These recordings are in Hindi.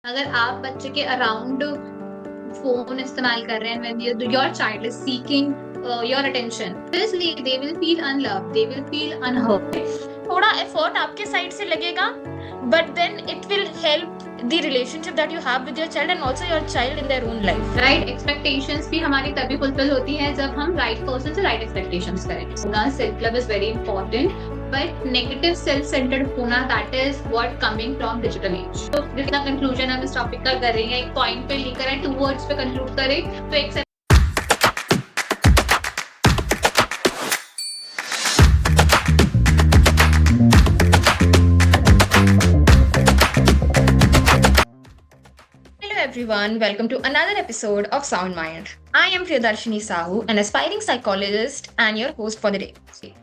अगर आप बच्चे के अराउंड फोन इस्तेमाल कर रहे हैं when your child is seeking your attention, obviously they will feel unloved, they will feel unheard. थोड़ा एफर्ट आपके साइड से लगेगा, but then it will help the relationship that you have with your child and also your child in their own life. Right expectations भी हमारी तभी फुलफिल होती है जब हम राइट पर्सन से राइट एक्सपेक्टेशंस करें. Self love is very important, but negative self centred होना that is what coming from digital age. तो जितना कंक्लूजन हम इस टॉपिक का कर रहे हैं, एक पॉइंट पे लेकर आए, 2 वर्ड्स पे कंक्लूड करें तो एक Everyone, welcome to another episode of Sound Mind. I am Priyadarshini Sahu, an aspiring psychologist and your host for the day.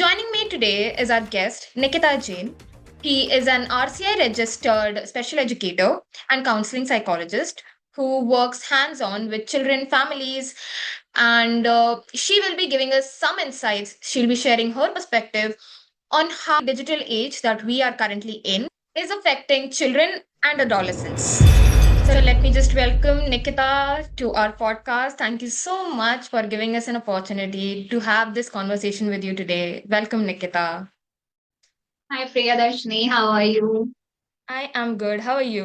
Joining me today is our guest, Nikita Jain. He is an RCI registered special educator and counseling psychologist who works hands-on with children, families, and she will be giving us some insights. She'll be sharing her perspective on how digital age that we are currently in is affecting children and adolescents. So let me just welcome Nikita to our podcast. Thank you so much for giving us an opportunity to have this conversation with you today. Welcome, Nikita. Hi Priyadarshini, how are you? I am good. How are you?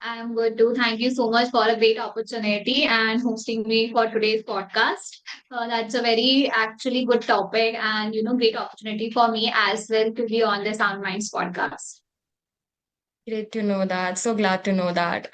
I'm good too. Thank you so much for a great opportunity and hosting me for today's podcast. That's a very actually good topic and great opportunity for me as well to be on the Sound Minds podcast. Great to know that. So glad to know that.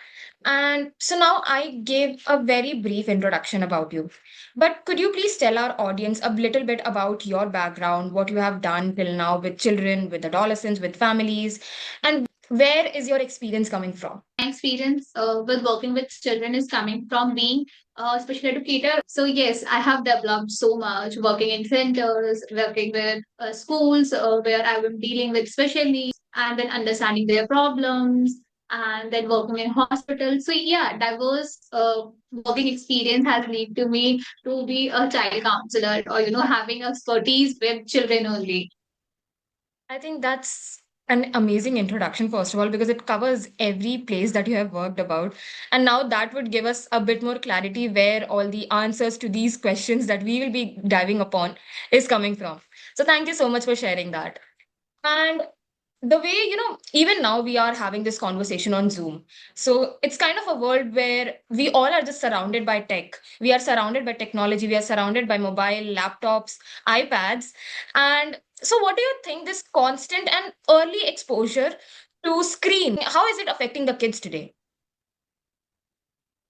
And so now I gave a very brief introduction about you. But could you please tell our audience a little bit about your background, what you have done till now with children, with adolescents, with families, and where is your experience coming from? My experience with working with children is coming from being a special educator. So yes, I have developed so much working in centers, working with schools where I am dealing with special needs and then understanding their problems and then working in hospitals. So yeah, diverse working experience has led to me to be a child counselor or having expertise with children only. I think that's an amazing introduction, first of all, because it covers every place that you have worked about. And now that would give us a bit more clarity where all the answers to these questions that we will be diving upon is coming from. So thank you so much for sharing that. And the way, even now we are having this conversation on Zoom. So it's kind of a world where we all are just surrounded by tech. We are surrounded by technology. We are surrounded by mobile, laptops, iPads. And so, what do you think this constant and early exposure to screen, how is it affecting the kids today?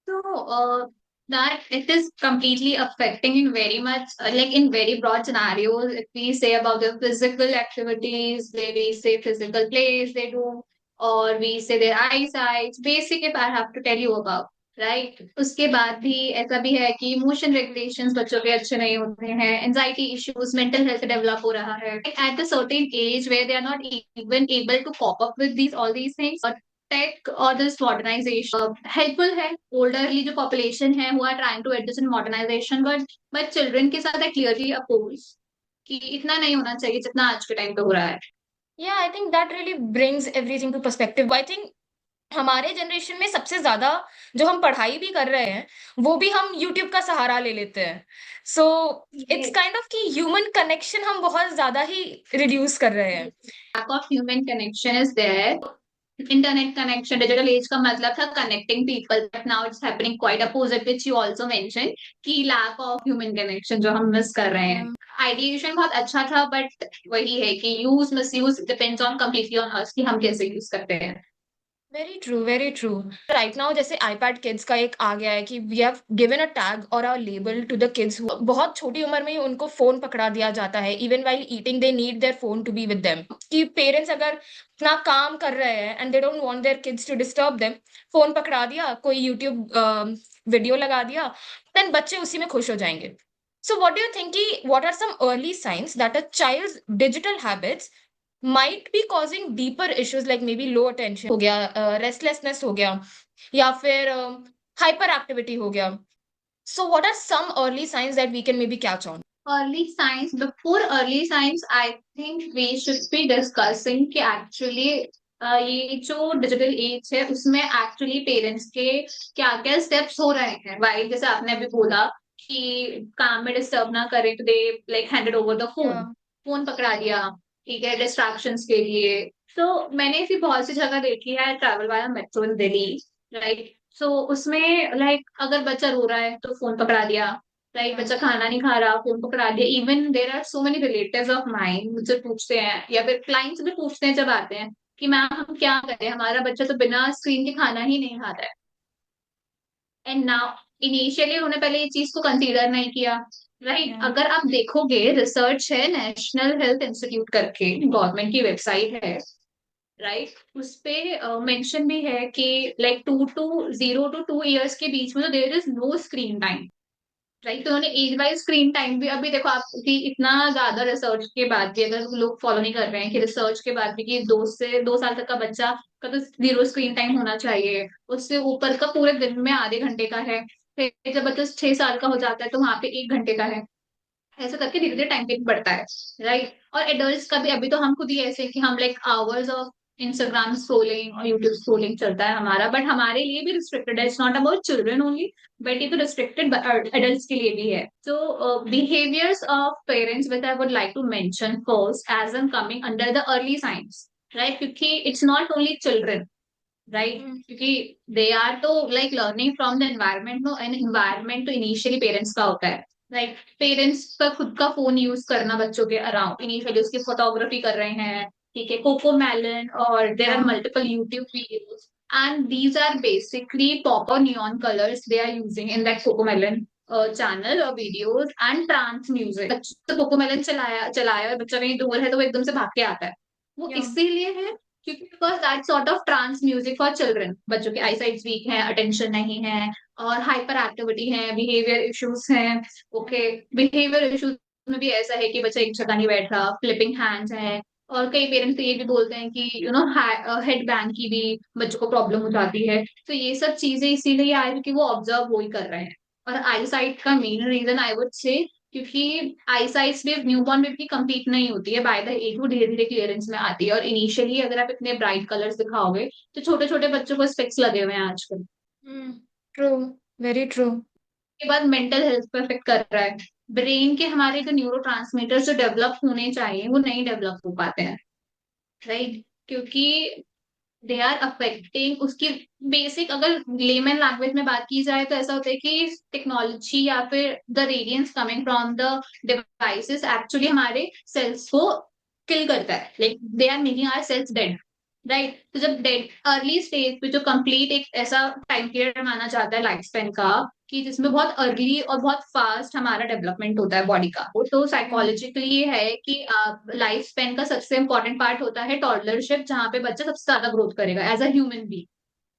So, that it is completely affecting in very much, like in very broad scenarios. If we say about the physical activities, we say physical plays they do, or we say their eyesight. Basic, if I have to tell you about, right? उसके बाद भी ऐसा भी है कि इमोशन रेगुलेशंस बच्चों के अच्छे नहीं होते हैं, anxiety issues, mental health develop हो रहा है at a certain age where they are not even able to cope up with these all these things. Tech or this modernization helpful है. Olderly जो population है who are trying to adjust in modernization, but children के साथ I clearly oppose कि इतना नहीं होना चाहिए जितना आज के टाइम पे हो रहा है. Yeah, I think that really brings everything to perspective. I think हमारे जनरेशन में सबसे ज्यादा जो हम पढ़ाई भी कर रहे हैं वो भी हम यूट्यूब का सहारा ले लेते हैं. सो इट्स काइंड ऑफ कि ह्यूमन कनेक्शन हम बहुत ज्यादा ही रिड्यूस कर रहे हैं. Lack of human connection is there. Internet connection, digital age का मतलब था connecting people, but now it's happening quite opposite, which you also mentioned कि lack of human connection जो हम miss कर रहे हैं. Ideation बहुत अच्छा था, but वही है कि use misuse depends on completely on us कि हम कैसे use करते हैं. Very true, very true. Right now जैसे आईपैड किड्स का एक आ गया है कि we have given a tag और a label to the kids. बहुत छोटी उम्र में ही उनको फोन पकड़ा दिया जाता है. Even while eating they need their phone to be with them. कि पेरेंट्स अगर अपना काम कर रहे हैं and they don't want their kids to disturb them, phone पकड़ा दिया, कोई यूट्यूब वीडियो लगा दिया, देन बच्चे उसी में खुश हो जाएंगे. So what do you think कि what are some early signs that a child's digital habits might be causing deeper issues like maybe low attention हो गया, restlessness हो गया, या फिर hyperactivity हो गया. So what are some early signs that we can maybe catch on? Early signs, before early signs, I think we should be discussing कि actually ये जो डिजिटल एज है उसमें एक्चुअली पेरेंट्स के क्या क्या स्टेप्स हो रहे हैं, वाइल जैसे आपने अभी बोला कि काम में डिस्टर्ब ना करें तो they like handed over the phone, Yeah. Phone पकड़ा दिया, ठीक है, डिस्ट्रैक्शंस के लिए। तो मैंने ऐसी बहुत सी जगह देखी है, ट्रैवल वाया मेट्रो इन दिल्ली, राइट। सो उसमें लाइक अगर बच्चा रो रहा है तो फोन पकड़ा दिया, राइट, Yeah. बच्चा खाना नहीं खा रहा, फोन पकड़ा दिया। Even there are so many relatives of mine मुझसे पूछते हैं या फिर क्लाइंट्स भी पूछते हैं जब आते हैं कि मैम हम क्या करें, हमारा बच्चा तो बिना स्क्रीन के खाना ही नहीं खाता है। एंड नाउ इनिशियली उन्होंने पहले ये चीज को कंसीडर नहीं किया, राइट। Yeah. अगर आप देखोगे रिसर्च है नेशनल हेल्थ इंस्टीट्यूट करके, गवर्नमेंट की वेबसाइट है, राइट, उस पे मेंशन भी है कि लाइक 0 to 2 years के बीच में तो there is no screen time, right. तो उन्होंने एज वाइज स्क्रीन टाइम भी, अभी देखो आप कि इतना ज्यादा रिसर्च के बाद भी अगर लोग फॉलो नहीं कर रहे हैं कि रिसर्च के बाद भी कि 2 से 2 साल तक का बच्चा का तो 0 स्क्रीन टाइम होना चाहिए, उससे ऊपर का पूरे दिन में आधे घंटे का है, फिर जब बच्चा 6 साल का हो जाता है तो वहां पे 1 घंटे का है। ऐसे करके धीरे धीरे टाइम पीक बढ़ता है, राइट। और एडल्ट्स का भी अभी तो हम खुद ही ऐसे हैं कि हम like hours of Instagram scrolling और यूट्यूब स्क्रोलिंग चलता है हमारा, बट हमारे लिए भी रिस्ट्रिक्टेड है, it's not about children only, but ये तो रिस्ट्रिक्टेड एडल्ट्स के लिए भी है। तो behaviours of parents with I would like to mention first as an coming under the early signs, right, क्योंकि it's not only children, right, Mm. क्योंकि दे आर तो like learning from the environment, no, and environment तो इनिशियली पेरेंट्स का होता है, राइट। पेरेंट्स का खुद का फोन यूज करना बच्चों के अराउंड, इनिशियली उसकी फोटोग्राफी कर रहे हैं, ठीक है, कोको मेलन, और there are Yeah. Multiple YouTube videos, and these are basically popper neon colours they are using in that Cocomelon channel और वीडियोज, एंड ट्रांस म्यूजिक। बच्चा तो कोको मेलन चलाया चलाया और बच्चा कहीं दूर है तो वो एकदम से भाग के आता है, वो Yeah. इसीलिए है क्योंकि because that sort of trance music for children, बच्चों की आईसाइट वीक है, अटेंशन नहीं है, और हाइपर एक्टिविटी है, बिहेवियर इश्यूज हैं, ओके। बिहेवियर इश्यूज में भी ऐसा है कि बच्चा एक जगह नहीं बैठ रहा, फ्लिपिंग हैंड्स है, और कई पेरेंट्स तो ये भी बोलते हैं कि हेड बैंग की भी बच्चों को प्रॉब्लम हो जाती है। तो ये सब चीजें इसीलिए आए क्योंकि वो ऑब्जर्व वही कर रहे हैं। और आईसाइट का main reason I would say, क्योंकि आईसाइट्स भी न्यूबॉर्न में भी कंप्लीट नहीं होती है, बाय द एज वो धीरे धीरे क्लियरेंस में आती है, और इनिशियली अगर आप इतने ब्राइट कलर्स दिखाओगे तो छोटे छोटे बच्चों को स्पेक्स लगे हुए हैं आजकल। Mm. True. Very true. के बाद मेंटल हेल्थ पे इफेक्ट कर रहा है, ब्रेन के हमारे जो न्यूरो जो डेवलप होने चाहिए वो नहीं डेवलप हो पाते हैं, राइट, क्योंकि दे आर अफेक्टिंग उसकी बेसिक, अगर लेमन लैंग्वेज में बात की जाए तो ऐसा होता है कि टेक्नोलॉजी या फिर the radiance coming from the devices actually हमारे सेल्स को किल करता है, like they are making our cells dead, right. तो जब डेड अर्ली स्टेज पे जो कंप्लीट एक ऐसा टाइम पीरियड माना जाता है लाइफ स्पेन का कि जिसमें बहुत अर्ली और बहुत फास्ट हमारा डेवलपमेंट होता है बॉडी का, वो तो Yeah. साइकोलॉजिकली ये है कि लाइफ स्पेन का सबसे इंपॉर्टेंट पार्ट होता है टॉडलरशिप, जहाँ पे बच्चा सबसे ज्यादा ग्रोथ करेगा as a human being,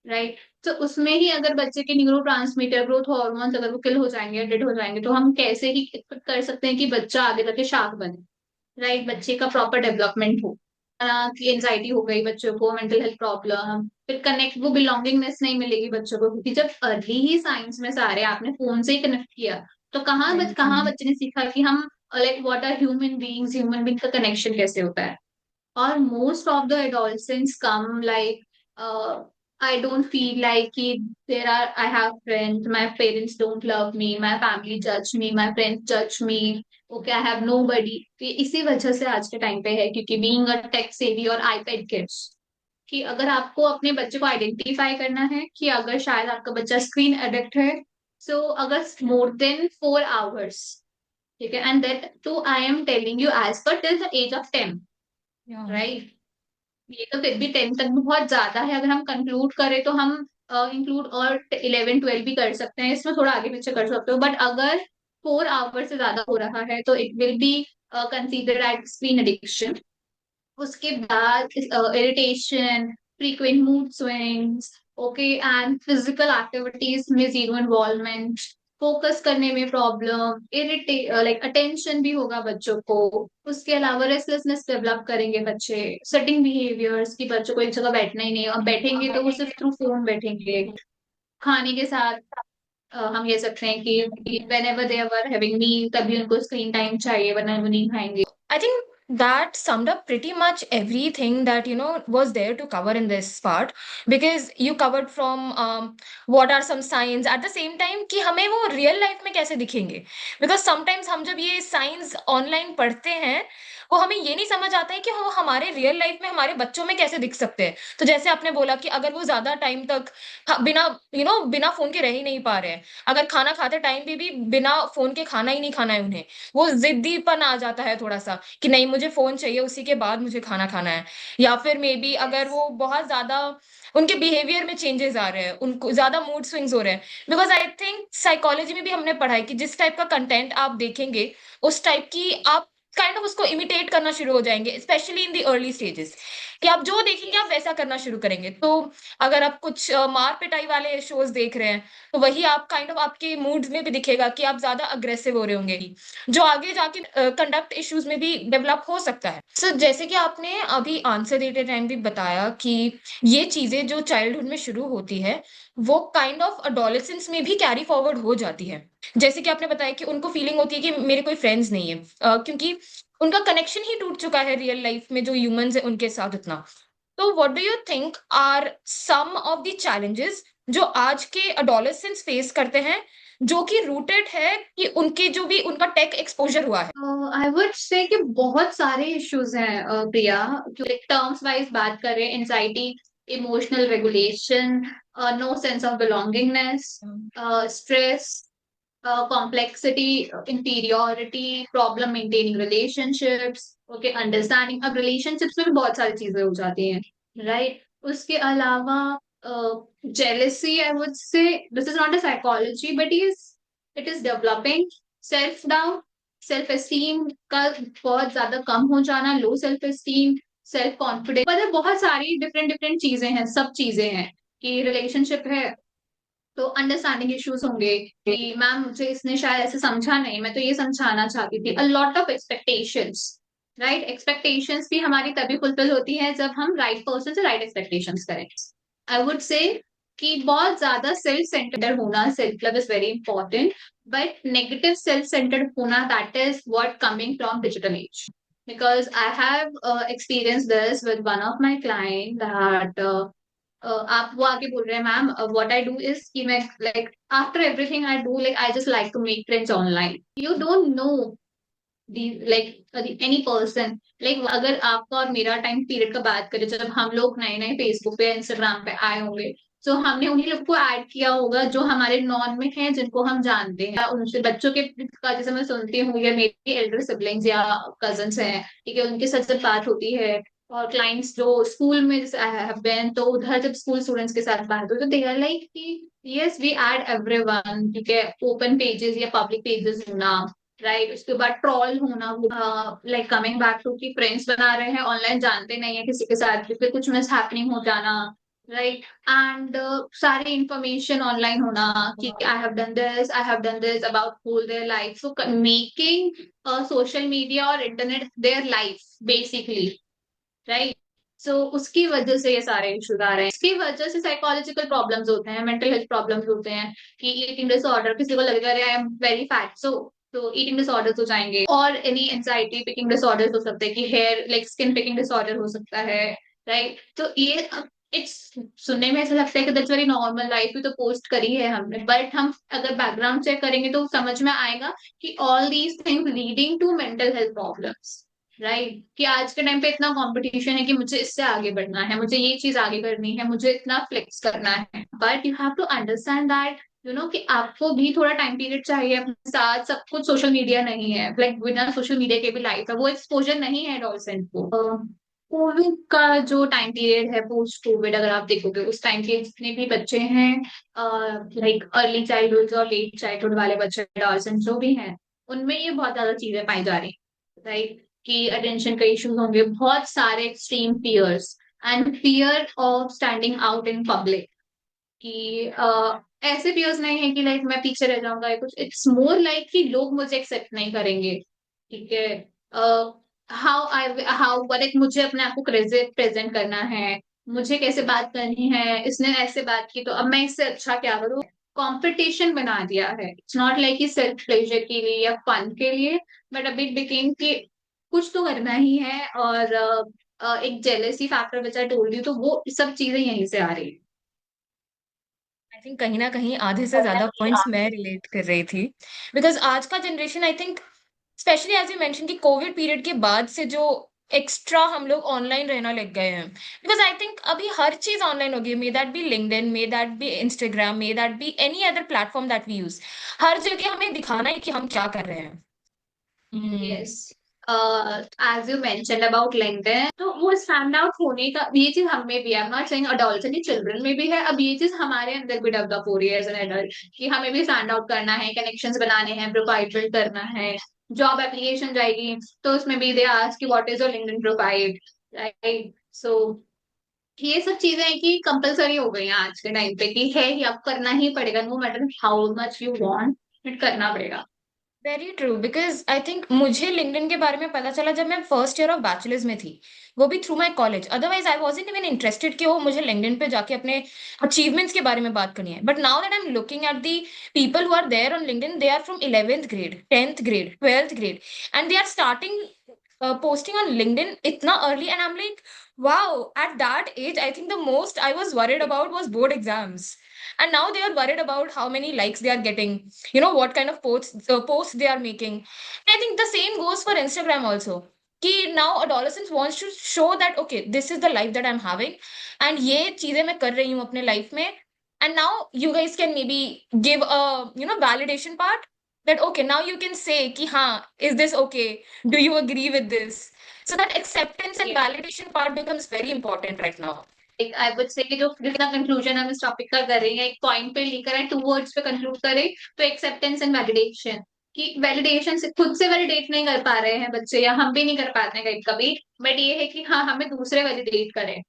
right. तो उसमें ही अगर बच्चे के न्यूरो ट्रांसमीटर ग्रोथ हार्मोन्स अगर वो किल हो जाएंगे, डेड हो जाएंगे, तो हम कैसे ही एक्सपेक्ट कर सकते हैं कि बच्चा आगे जाके शार्क बने, राइट, बच्चे का प्रॉपर डेवलपमेंट हो। की एंजाइटी हो गई बच्चों को, मेंटल हेल्थ प्रॉब्लम, फिर कनेक्ट वो बिलोंगिंगनेस नहीं मिलेगी बच्चों को, क्योंकि जब अर्ली ही साइंस में सारे आपने फोन से ही कनेक्ट किया, तो Very कहाँ true. बच्चे ने सीखा कि हम like what are human being का कनेक्शन कैसे होता है। और most of the adolescents come like I don't feel like there are I have friends, my parents don't love me, my family judge me, my friends judge me, okay I have nobody। तो ये इसी वजह से आज के टाइम पे है, क्योंकि बीइंग अ टेक सेवी और आईपैड किड्स, कि अगर आपको अपने बच्चे को आइडेंटिफाई करना है कि अगर शायद आपका बच्चा स्क्रीन एडिक्ट है, सो अगर मोर देन 4 आवर्स, ठीक है, and that too I am telling you as per till the age of 10, Yeah. Right. ये तो फिर भी 10 तक भी बहुत ज्यादा है, अगर हम कंक्लूड करें तो हम इंक्लूड और 11 12 भी कर सकते हैं, इसमें थोड़ा आगे पीछे कर सकते हो, बट अगर 4 आवर से ज्यादा हो रहा है तो it will be consider at screen addiction. उसके बाद irritation, frequent mood swings, okay, and physical activities में जीरो इन्वॉल्वमेंट, फोकस करने में प्रॉब्लम, इरिटेट लाइक अटेंशन भी होगा बच्चों को। उसके अलावा रेस्टलेसनेस डेवलप करेंगे बच्चे, सेटिंग बिहेवियर्स की बच्चों को एक जगह बैठना ही नहीं, और बैठेंगे तो वो सिर्फ थ्रू फोन बैठेंगे। खाने के साथ हम कह सकते हैं कि whenever they are having meal तभी उनको स्क्रीन टाइम चाहिए, वरना वो नहीं खाएंगे। I think That summed up pretty much everything that was there to cover in this part, because you covered from what are some signs, at the same time कि हमें वो रियल लाइफ में कैसे दिखेंगे, बिकॉज समटाइम्स हम जब ये साइंस ऑनलाइन पढ़ते हैं, वो हमें ये नहीं समझ आता है कि वो हमारे रियल लाइफ में हमारे बच्चों में कैसे दिख सकते हैं। तो जैसे आपने बोला कि अगर वो ज्यादा टाइम तक बिना बिना फोन के रह ही नहीं पा रहे हैं, अगर खाना खाते टाइम भी बिना फोन के खाना ही नहीं खाना है उन्हें, वो जिद्दीपन आ जाता है थोड़ा सा कि नहीं मुझे फोन चाहिए, उसी के बाद मुझे खाना खाना है। या फिर मे बी अगर Yes. वो बहुत ज्यादा उनके बिहेवियर में चेंजेस आ रहे हैं, उनको ज्यादा मूड स्विंग्स हो रहे हैं, बिकॉज आई थिंक साइकोलॉजी में भी हमने पढ़ा है कि जिस टाइप का कंटेंट आप देखेंगे, उस टाइप की आप काइंड ऑफ उसको इमिटेट करना शुरू हो जाएंगे, specially in the early stages, कि आप जो देखेंगे आप वैसा करना शुरू करेंगे। तो अगर आप कुछ मार पिटाई वाले शोज देख रहे हैं, तो वही आप काइंड ऑफ आपके मूड्स में भी दिखेगा कि आप ज्यादा अग्रेसिव हो रहे होंगे, जो आगे जाके कंडक्ट इश्यूज में भी डेवलप हो सकता है। सो जैसे कि आपने अभी आंसर देते टाइम भी बताया कि ये चीजें जो चाइल्डहुड में शुरू होती है, वो काइंड ऑफ अडोलेसेंस में भी कैरी फॉरवर्ड हो जाती है। जैसे कि आपने बताया कि उनको फीलिंग होती है कि मेरे कोई फ्रेंड्स नहीं है, क्योंकि उनका कनेक्शन ही टूट चुका है रियल लाइफ में जो ह्यूमंस है उनके साथ उतना। तो what do you think are some of the challenges जो आज के अडोलेसेंट्स फेस करते हैं, जो कि रूटेड है कि उनके जो भी उनका टेक एक्सपोजर हुआ है? आई वुड से कि बहुत सारे इश्यूज हैं प्रिया। टर्म्स वाइज बात करें, anxiety, emotional regulation, no sense of belongingness, stress, complexity, inferiority, problem maintaining relationships, okay, understanding. अब रिलेशनशिप्स में भी बहुत सारी चीजें हो जाती हैं, राइट? उसके अलावा जेलेसी, आई वुड से this is not a psychology but it is developing. Self doubt, self esteem का बहुत ज्यादा कम हो जाना, low self esteem, self confidence, मतलब बहुत सारी डिफरेंट डिफरेंट चीजें हैं, सब चीजें हैं। कि रिलेशनशिप है तो अंडरस्टैंडिंग इश्यूज होंगे कि मैम मुझे इसने शायद ऐसे समझा नहीं, मैं तो ये समझाना चाहती थी। A lot of expectations, right? Expectations भी हमारी तभी फुलफिल होती है जब हम राइट पर्सन से राइट एक्सपेक्टेशंस करें। आई वुड से कि बहुत ज्यादा सेल्फ सेंटर्ड होना, self love is very important, but negative self centred होना, that is what coming from digital age. Because I have experienced this with one of my client that आप वो आके बोल रहे हैं ma'am, what I do is कि मैं like after everything I do, like I just like to make friends online. You don't know the like any person, like अगर आपका और मेरा टाइम पीरियड का बात करें, जब हम लोग नए नए फेसबुक पे इंस्टाग्राम पे आए होंगे, तो हमने उन्हीं लोग को ऐड किया होगा जो हमारे नॉन में हैं, जिनको हम जानते हैं। उनसे बच्चों के का जैसे मैं सुनती हूँ, या मेरी एल्डर सिबलिंग्स या कजन्स हैं, ठीक है, उनके साथ जब बात होती है, और क्लाइंट्स जो स्कूल में जैसे आई हैव बीन, तो उधर जब स्कूल स्टूडेंट्स के साथ बात हो, तो दे आर लाइक कि यस वी ऐड एवरीवन, ठीक है, ओपन पेजेस या पब्लिक पेजेस होना, राइट? उसके बाद ट्रॉल होना, लाइक कमिंग बैक टू कि फ्रेंड्स बना रहे हैं ऑनलाइन, जानते नहीं है किसी के साथ, फिर कुछ मिस हैपनिंग हो जाना, राइट? एंड सारी इंफॉर्मेशन ऑनलाइन होना कि I have done this, I have done this about whole their life, so making social media और internet their life basically, right? So उसकी वजह से ये सारे इश्यूज आ रहे हैं। इसकी वजह से साइकोलॉजिकल प्रॉब्लम्स होते हैं, मेंटल हेल्थ प्रॉब्लम्स होते हैं, कि ईटिंग डिसऑर्डर, किसी को लगेगा आई एम वेरी फैट, सो तो ईटिंग डिसऑर्डर्स हो जाएंगे। और एनी एंजाइटी पिकिंग डिसऑर्डर्स हो सकते हैं, कि hair like skin picking disorder हो सकता है, राइट? तो ये इट्स सुनने में ऐसा लगता है कि दैट्स वेरी नॉर्मल, लाइफ भी तो पोस्ट करी है हमने, बट हम अगर बैकग्राउंड चेक करेंगे तो समझ में आएगा कि all these things leading to mental health problems, right? कि आज के टाइम पे इतना कंपटीशन है कि मुझे इससे आगे बढ़ना है, मुझे ये चीज आगे करनी है, मुझे इतना फ्लेक्स करना है, but you have to understand that कि आपको भी थोड़ा टाइम पीरियड चाहिए अपने साथ। सब कुछ सोशल मीडिया नहीं है, लाइक बिना सोशल मीडिया के भी लाइफ है, वो एक्सपोजर नहीं है एडोलसेंट को। कोविड का जो टाइम पीरियड है, पोस्ट कोविड, अगर आप देखोगे उस टाइम के जितने भी बच्चे हैं, लाइक अर्ली चाइल्डहुड और लेट चाइल्डहुड वाले बच्चे, एडोलसेंट जो भी हैं, उनमें ये बहुत ज्यादा चीजें पाई जा रही है, राइट? कि अटेंशन का इश्यूज होंगे, बहुत सारे extreme fears, and fear of standing out in public, कि ऐसे फियर्स नहीं है कि लाइक मैं पीछे रह जाऊंगा या कुछ, इट्स मोर लाइक कि लोग मुझे एक्सेप्ट नहीं करेंगे, ठीक है? हाउ लाइक मुझे अपने आप को प्रेजेंट करना है, मुझे कैसे बात करनी है, इसने ऐसे बात की तो अब मैं इससे अच्छा क्या करूँ। कंपटीशन बना दिया है, इट्स नॉट लाइक कि सेल्फ प्लेजर के लिए या फन के लिए, बट अभी बिकेम कि कुछ तो करना ही है। और एक jealousy factor which I told you, तो वो सब चीजें यहीं से आ रही आई थिंक कहीं ना कहीं आधे से ज्यादा पॉइंट्स मैं रिलेट कर रही थी, बिकॉज आज का generation I think specially as you mention कि कोविड पीरियड के बाद से जो एक्स्ट्रा हम लोग ऑनलाइन रहना लग गए हैं, बिकॉज आई थिंक अभी हर चीज ऑनलाइन हो गई, may that be LinkedIn, may that be Instagram, may that be any other platform that we use, हर जगह हमें दिखाना है कि हम क्या कर रहे हैं। है। Hmm. Yes, as you mention about LinkedIn, तो वो स्टैंड आउट होने का ये चीज हम में भी है। I am not saying adult children में भी है, अब ये चीज हमारे अंदर भी डेवलप हो रही है एज एन एडल्ट, कि हमें भी स्टैंड आउट करना है, कनेक्शंस बनाने हैं, प्रोफाइल बिल्ड करना है। जॉब एप्लीकेशन जाएगी तो उसमें भी दे आस्क कि what is your LinkedIn profile, right? So ये सब चीजें हैं कि कंपलसरी हो गई हैं आज के टाइम पे, कि है ही, अब करना ही पड़ेगा, no matter how much you want, it करना पड़ेगा। Very true, because I think मुझे लिंक्डइन के बारे में पता चला जब मैं फर्स्ट ईयर ऑफ बैचलर्स में थी, वो भी through my college. Otherwise I wasn't even interested कि वो मुझे लिंक्डइन पे जाके अपने अचीवमेंट्स के बारे में बात करनी है। But now that I am looking at the people who are there on LinkedIn, they are from 11th grade, 10th grade, 12th grade, and they are starting posting on LinkedIn itna early, and I'm like, wow, at that age, I think the most I was worried about was board exams. And now they are worried about how many likes they are getting, what kind of posts they are making. And I think the same goes for Instagram also. कि now adolescents wants to show that okay, this is the life that I'm having, and ये चीजें मैं कर रही हूँ अपने life में. And now you guys can maybe give a validation part, that okay, now you can say कि हाँ, is this okay, do you agree with this? So that acceptance and validation part becomes very important right now. एक आई वुड से कि जो जितना कंक्लूजन हम इस टॉपिक का कर रहे हैं, एक पॉइंट पे लेकर आए, टू वर्ड्स पे कंक्लूड करें, तो एक्सेप्टेंस एंड वैलिडेशन। कि वैलिडेशन से खुद से वैलिडेट नहीं कर पा रहे हैं बच्चे, या हम भी नहीं कर पाते हैं कभी कभी, बट ये है कि हाँ, हमें दूसरे वैलिडेट करें।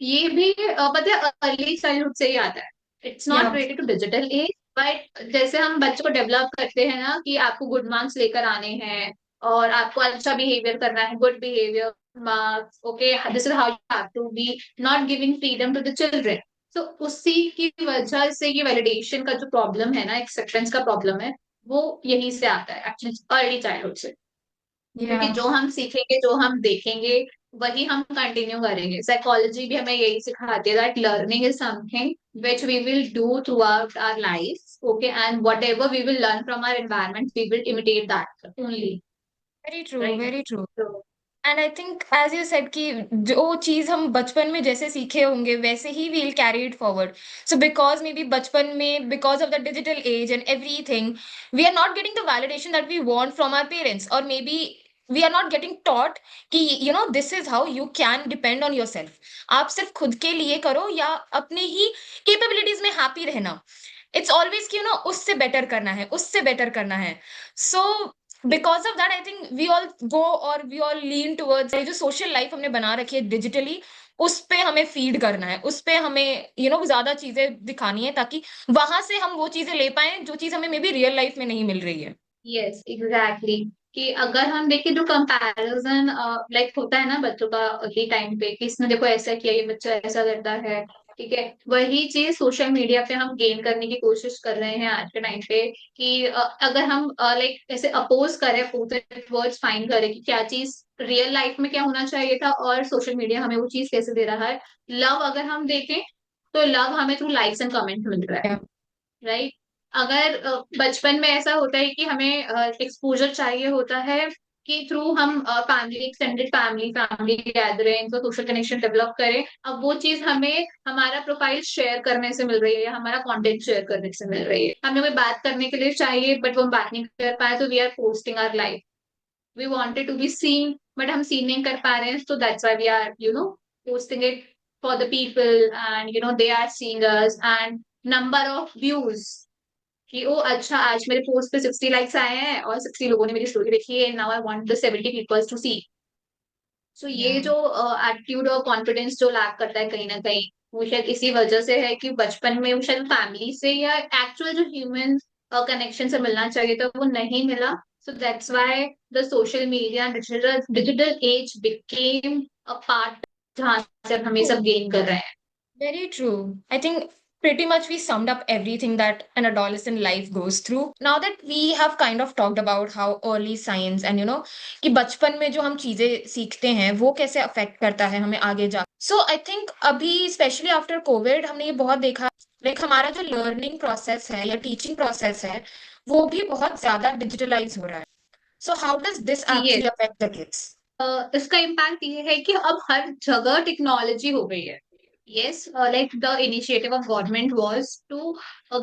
ये भी पता है अर्ली चाइल्डहुड से ही आता है, it's not Yeah. Related to digital age. But जैसे हम बच्चों को डेवलप करते हैं ना, कि आपको गुड मार्क्स लेकर आने हैं, और आपको अच्छा बिहेवियर करना है, good behaviour, marks, okay, this is how you have to be, not giving freedom to the children. So उसी की वजह से ये वैलिडेशन का जो प्रॉब्लम है ना, एक्सेप्टेंस का प्रॉब्लम है, वो यहीं से आता है एक्चुअली, अर्ली चाइल्डहुड से। क्योंकि Yeah. जो हम सीखेंगे, जो हम देखेंगे, वही हम कंटिन्यू करेंगे। साइकोलॉजी भी हमें यही सिखाती है that learning is something which we will do throughout our lives, okay, and whatever we will learn from our environment, we will imitate that only, Very true, right? very true. So and I think as you said कि जो चीज हम बचपन में जैसे सीखे होंगे वैसे ही we'll carry it forward. So because maybe बचपन में, because of the digital age and everything, we are not getting the validation that we want from our parents, और maybe we are not getting taught कि this is how you can depend on yourself. आप सिर्फ खुद के लिए करो या अपने ही केपेबिलिटीज में हैप्पी रहना. इट्स ऑलवेज कि उससे बेटर करना है, उससे बेटर करना है. So because of that I think we all go और वी ऑल लीन टुवर्ड्स जो सोशल लाइफ हमने बना रखी है डिजिटली, उस पे हमें फीड करना है, उस पे हमें ज्यादा चीजें दिखानी है, ताकि वहां से हम वो चीजें ले पाए जो चीज हमें मे बी रियल लाइफ में नहीं मिल रही है. Yes, exactly. कि अगर हम देखें, जो कंपैरिजन लाइक होता है ना बच्चों का ही टाइम पे, कि इसने देखो ऐसा किया, ये बच्चा ऐसा करता है, ठीक है, वही चीज सोशल मीडिया पे हम गेन करने की कोशिश कर रहे हैं आज के टाइम पे। कि अगर हम लाइक ऐसे अपोज करें, अपोजिट वर्ड्स फाइंड करें कि क्या चीज रियल लाइफ में क्या होना चाहिए था, और सोशल मीडिया हमें वो चीज कैसे दे रहा है। लव अगर हम देखें, तो लव हमें थ्रू लाइक्स एंड कमेंट मिल रहा है, Yeah. राइट? अगर बचपन में ऐसा होता है कि हमें एक्सपोजर चाहिए होता है, कि थ्रू हम family, extended family, family gathering, तो सोशल कनेक्शन डेवलप करें, अब वो चीज हमें हमारा प्रोफाइल शेयर करने से मिल रही है, या हमारा कंटेंट शेयर करने से मिल रही है। हमें कोई बात करने के लिए चाहिए, बट वो हम बात नहीं कर पाए, तो we are posting our life. We wanted to be seen, but हम सीन नहीं कर पा रहे हैं, so that's why we are posting it for the people, and they are seeing us, and number of views, कि ओ अच्छा, आज मेरे पोस्ट पे 60 लाइक्स आए हैं, और 60 लोगों ने मेरी स्टोरी देखी है, now I want the 70 peoples to see. So ये Yeah. जो एटीट्यूड और कॉन्फिडेंस जो लैक करता है कहीं ना कहीं, वो शायद इसी वजह से है, कि बचपन में वो शायद फैमिली से या एक्चुअल जो ह्यूमन कनेक्शन से मिलना चाहिए था, वो नहीं मिला। So that's why the social media digital digital age became a part, जहां से अब हम ये सब गेन कर रहे हैं। Very true. I think pretty much we summed up everything that an adolescent life goes through. Now that we have kind of talked about how early science and कि बचपन में जो हम चीजें सीखते हैं वो कैसे अफेक्ट करता है हमें आगे जा, सो आई थिंक अभी स्पेशली आफ्टर कोविड हमने ये बहुत देखा, लाइक हमारा जो लर्निंग प्रोसेस है या टीचिंग प्रोसेस है वो भी बहुत ज्यादा डिजिटलाइज हो रहा है. सो हाउ डज दिस ये एक्चुअली अफेक्ट द किड्स? इसका इम्पैक्ट ये है कि अब हर जगह टेक्नोलॉजी हो गई है. Yes, like the initiative of government was to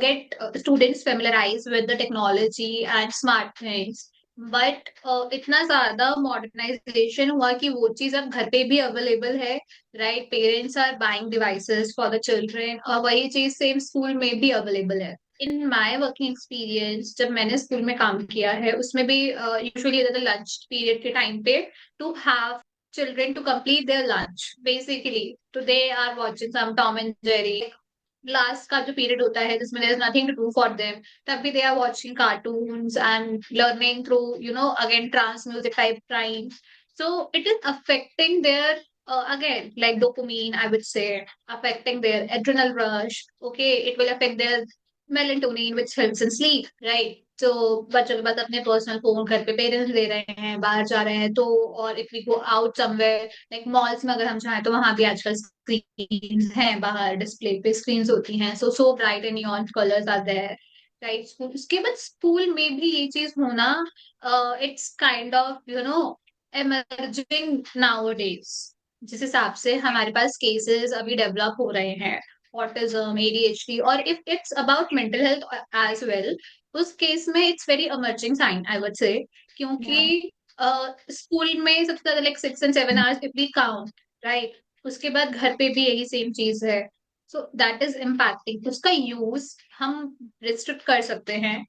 get students familiarized with the technology and smart things. But इतना ज्यादा मॉडर्नाइजेशन हुआ कि वो चीज अब घर पे भी अवेलेबल है. Right, parents are buying devices for the children और वही चीज सेम स्कूल में भी अवेलेबल है. इन माई वर्किंग एक्सपीरियंस जब मैंने स्कूल में काम किया है उसमें भी यूजुअली लंच पीरियड के टाइम पे to have children to complete their lunch basically. So they are watching some Tom and Jerry. Last का जो पीरियड होता है जिसमें there is nothing to do for them, तब भी they are watching cartoons and learning through again trance music type time. So it is affecting their again like dopamine, I would say, affecting their adrenal rush. Okay, it will affect their melatonin which helps in sleep, right? तो बच्चों के पास अपने पर्सनल फोन घर पे पेरेंट्स दे रहे हैं, बाहर जा रहे हैं तो, और if we go out somewhere like malls में अगर हम चाहें तो वहां भी आजकल स्क्रीन हैं, बाहर डिस्प्ले पे स्क्रीन होती हैं. So bright and neon colours are there, right? उसके बाद स्कूल में भी ये चीज होना, it's kind of emerging nowadays. जिस हिसाब से हमारे पास केसेस अभी डेवलप हो रहे हैं, ऑटिज्म, एडीएचडी, और if it's about mental health as well, उस केस में it's very emerging sign, I would say. क्योंकि स्कूल में सबसे ज्यादा like 6 and 7 hours if we count, right? उसके बाद घर पे भी यही सेम चीज है. So that is impacting. उसका यूज हम रिस्ट्रिक्ट कर सकते हैं,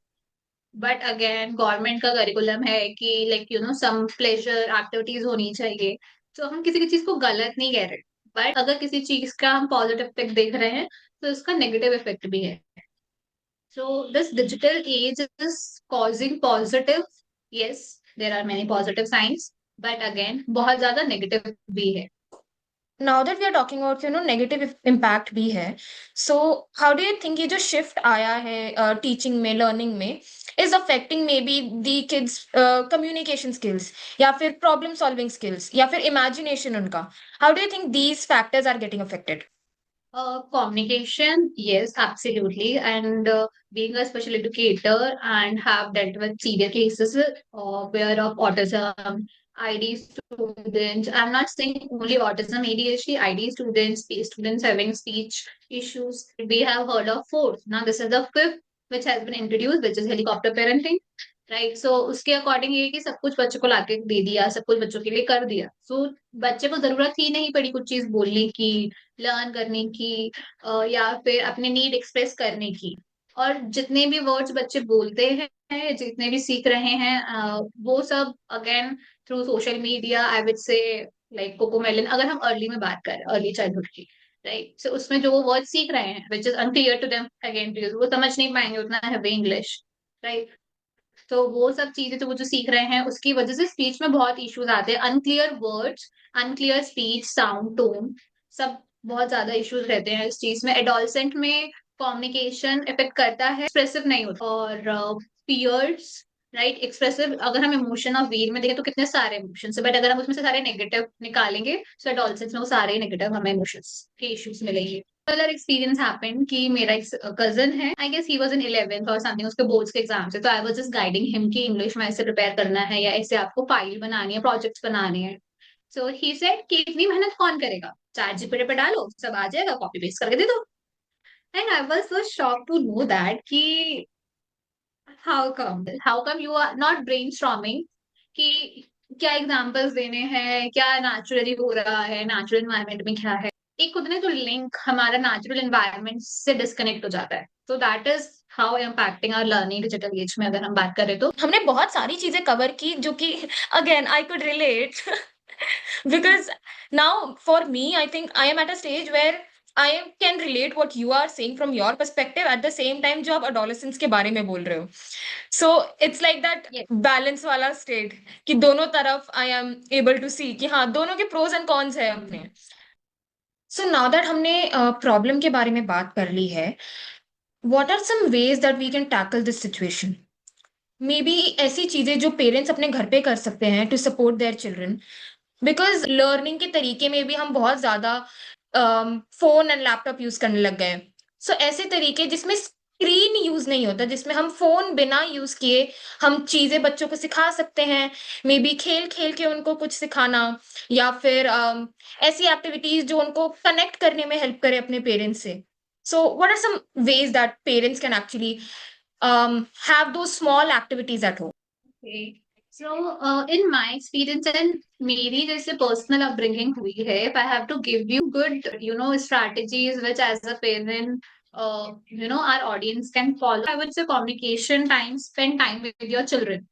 बट अगेन गवर्नमेंट का करिकुलम है कि सम प्लेजर एक्टिविटीज होनी चाहिए. तो हम किसी की चीज को गलत नहीं कह रहे, बट अगर किसी चीज का हम पॉजिटिव इफेक्ट देख रहे हैं तो उसका नेगेटिव इफेक्ट भी है. So this digital age is causing positive. Yes, there are many positive signs, but again, बहुत ज्यादा negative भी है. Now that we are talking about negative impact भी है, so how do you think ये जो shift आया है teaching में, learning में, is affecting maybe the kids communication skills या फिर problem solving skills या फिर imagination उनका? How do you think these factors are getting affected? Communication, yes, absolutely. And being a special educator and have dealt with severe cases where of autism, ID students. I'm not saying only autism, ADHD, ID students, students having speech issues. We have heard of fourth. Now this is the fifth, which has been introduced, which is helicopter parenting. Right. So उसके अकॉर्डिंग ये कि सब कुछ बच्चों को लाके दे दिया, सब कुछ बच्चों के लिए कर दिया. सो बच्चे को जरूरत ही नहीं पड़ी कुछ चीज बोलने की, लर्न करने की, या फिर अपने नीड एक्सप्रेस करने की. और जितने भी वर्ड्स बच्चे बोलते हैं, जितने भी सीख रहे हैं, वो सब again through social media, I would say, like Cocomelon. अगर हम अर्ली में बात करें, अर्ली चाइल्डहुड की, राइट, सो उसमें जो वो वर्ड सीख रहे हैं which is unclear to them, again वो समझ नहीं पाएंगे उतना हैवी इंग्लिश, राइट? तो वो सब चीजें तो वो जो सीख रहे हैं उसकी वजह से स्पीच में बहुत इश्यूज आते हैं. Unclear words, unclear speech, sound, tone, सब बहुत ज्यादा इश्यूज रहते हैं इस चीज में. एडोलसेंट में कम्युनिकेशन इफेक्ट करता है, एक्सप्रेसिव नहीं होता. और पियर्स, राइट, एक्सप्रेसिव. अगर हम इमोशन और वीर में देखें तो कितने सारे इमोशंस है, बट अगर हम उसमें से सारे नेगेटिव निकालेंगे तो एडोलसेंस में वो सारे नेगेटिव हमें इमोशंस के इश्यूज मिलेंगे. सिमिलर एक्सपीरियंस हैपेंड कि मेरा एक कजन है, I guess he was in 11th और समथिंग, उसके बोर्ड्स के एग्जाम है. तो I was just guiding him कि इंग्लिश में ऐसे प्रिपेयर करना है या ऐसे आपको फाइल बनानी है, प्रोजेक्ट्स बनाने हैं. सो ही सेड कि इतनी मेहनत कौन करेगा, चैट जीपीटी पे डालो, सब आ जाएगा, कॉपी पेस्ट करके दे दो. And I was so shocked to know that कि how come you are not brainstorming कि क्या एग्जांपल्स देने हैं, क्या नेचुरली हो रहा है, नेचुरल एनवायरनमेंट में क्या है. एक खुद ने जो लिंक हमारा नेचुरल एनवायरनमेंट से डिस्कनेक्ट हो जाता है. तो that is how impacting our learning digital age में अगर हम बात करें तो. हमने बहुत सारी चीजें कवर की जो कि again I could relate because now for me I think I am at a stage where I can relate what you are saying from your perspective at the same time जो आप adolescence के बारे में बोल रहे हो. So it's like that Yes. balance वाला state कि दोनों तरफ I am able to see कि हाँ दोनों के pros and cons है अपने. सो नाउ दैट हमने प्रॉब्लम के बारे में बात कर ली है, what are some ways that we can tackle this situation? Maybe ऐसी चीजें जो पेरेंट्स अपने घर पे कर सकते हैं to support their children, because learning के तरीके में भी हम बहुत ज्यादा फोन एंड लैपटॉप यूज करने लग गए। सो ऐसे तरीके जिसमें स्क्रीन यूज नहीं होता, जिसमें हम फोन बिना यूज किए हम चीजें बच्चों को सिखा सकते हैं। मे बी खेल खेल के उनको कुछ सिखाना, या फिर ऐसी एक्टिविटीज जो उनको कनेक्ट करने में हेल्प करे अपने पेरेंट्स से। So what are some ways that parents can actually have those small activities at home? Okay. So, in my experience and मेरी जैसे personal upbringing हुई है, if I have to give you good, strategies which as a parent, our audience can follow, I would say communication time, spend time with your children.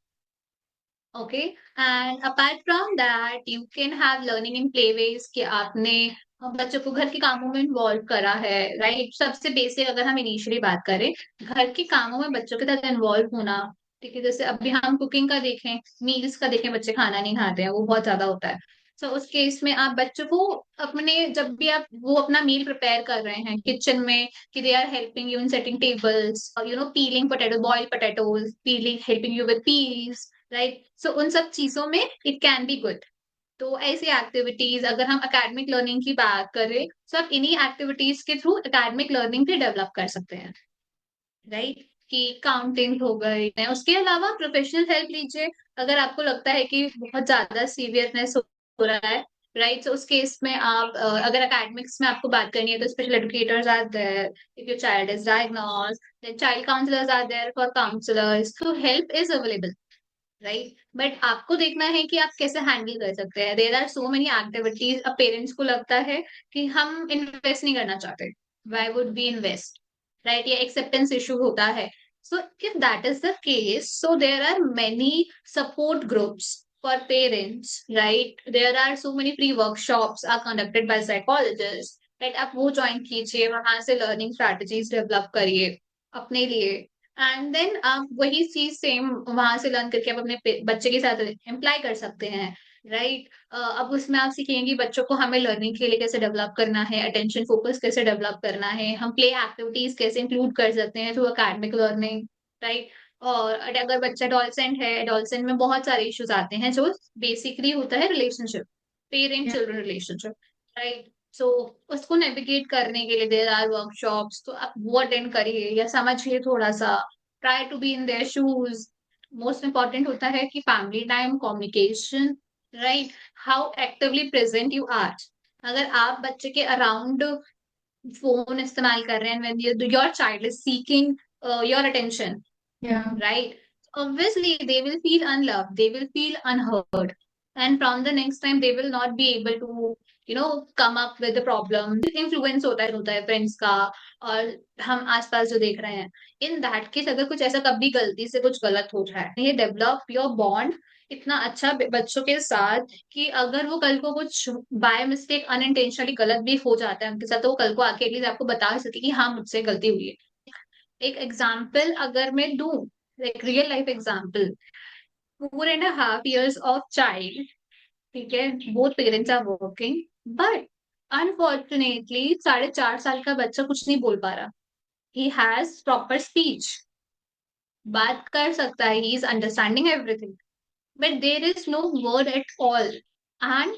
Okay. And apart from that, you can have learning in playways कि आपने बच्चों को घर के कामों में इन्वॉल्व करा है, राइट? सबसे बेसिक अगर हम इनिशियली बात करें, घर के कामों में बच्चों के साथ इन्वॉल्व होना। ठीक है, जैसे अभी हम कुकिंग का देखें, मील्स का देखें, बच्चे खाना नहीं खाते हैं, वो बहुत ज्यादा होता है। तो उस केस में आप बच्चों को अपने, जब भी आप वो अपना मील प्रिपेयर कर रहे हैं किचन में, कि they are helping you in setting tables, peeling potato, boiled potatoes, peeling, helping you with peas, right? So उन सब चीजों में इट कैन बी गुड। तो ऐसी एक्टिविटीज, अगर हम एकेडमिक लर्निंग की बात करें, तो आप इन्हीं एक्टिविटीज के थ्रू एकेडमिक लर्निंग भी डेवलप कर सकते हैं, राइट? कि काउंटिंग हो गई है, उसके अलावा प्रोफेशनल हेल्प लीजिए। अगर आपको लगता है कि बहुत ज्यादा सीवियरनेस हो रहा है, राइट? तो उस केस में आप, अगर एकेडमिक्स में आपको बात करनी है, तो special educators are there if your child is diagnosed, then child counsellors are there for counsellors, तो help is available, right? But आपको देखना है कि आप कैसे हैंडल कर सकते हैं। There are so many activities, अब पेरेंट्स को लगता है कि हम इन्वेस्ट नहीं करना चाहते, why would be invest, right? ये एक्सेप्टेंस इशू होता है। So if that is the case, so there are many support groups for parents, right? There are so many free workshops are conducted by psychologist, right? आप वो ज्वाइन कीजिए, वहां से लर्निंग स्ट्रेटेजीज डेवलप करिए अपने लिए। एंड देन आप वही चीज सेम वहां से लर्न करके आप अपने बच्चे के साथ इम्प्लाई कर सकते हैं, राइट? अब उसमें आप सीखेंगे कि बच्चों को हमें लर्निंग के लिए कैसे डेवलप करना है, अटेंशन फोकस कैसे डेवलप करना है, हम प्ले एक्टिविटीज कैसे इंक्लूड कर सकते हैं थ्रू एकेडमिक लर्निंग, राइट? और अगर बच्चा एडोलसेंट है, एडोलसेंट में बहुत सारे इश्यूज आते हैं जो बेसिकली होता है relationship, parent children relationship, right? So उसको नेविगेट करने के लिए देर आर वर्कशॉप्स, तो आप वो अटेंड करिए या समझिए थोड़ा सा, try to be in their shoes. Most important होता है कि family time, communication, right? How actively present you are. अगर आप बच्चे के अराउंड फोन इस्तेमाल कर रहे हैं, when your child is seeking your attention, Yeah. right? Obviously, they will feel unloved, they will feel unheard. And from the next time, they will not be able to, come up with the problem. Influence होता है फ्रेंड्स का, और हम आसपास जो देख रहे हैं। इन दैट केस, अगर कुछ ऐसा कभी गलती से कुछ गलत हो रहा है, ये डेवलप योर बॉन्ड इतना अच्छा बच्चों के साथ, कि अगर वो कल को कुछ बाय मिस्टेक अनइंटेंशनली गलत भी हो जाता है उनके साथ, तो वो कल को आके एटलीस्ट आपको बता सके कि हाँ, मुझसे गलती हुई है। एक एग्जाम्पल अगर मैं दूं, like real life example, 4.5 years of child, ठीक है, both parents are working, but unfortunately 4.5 साल का बच्चा कुछ नहीं बोल पा रहा। ही हैज प्रॉपर स्पीच, बात कर सकता है, he is understanding everything, but there is no word at all. And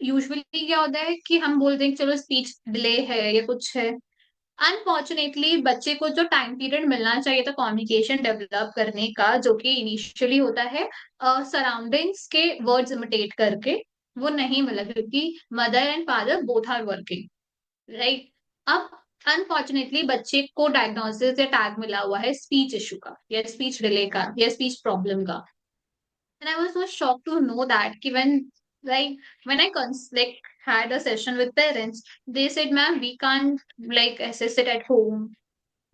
usually क्या होता है कि हम बोलते हैं कि चलो स्पीच डिले है या कुछ है। अनफॉर्चुनेटली बच्चे को जो टाइम पीरियड मिलना चाहिए था कम्युनिकेशन डेवलप करने का, जो कि इनिशियली होता है सराउंडिंग्स के वर्ड्स इमिटेट करके, वो नहीं मिला, क्योंकि mother and father both are working, right? अब अनफॉर्चुनेटली बच्चे को डायग्नोसिस या टैग मिला हुआ है स्पीच इशू का, या स्पीच डिले का, या स्पीच प्रॉब्लम का। And I was so shocked to know that कि like when I like had a session with parents, they said, "Ma'am, we can't like assess it at home."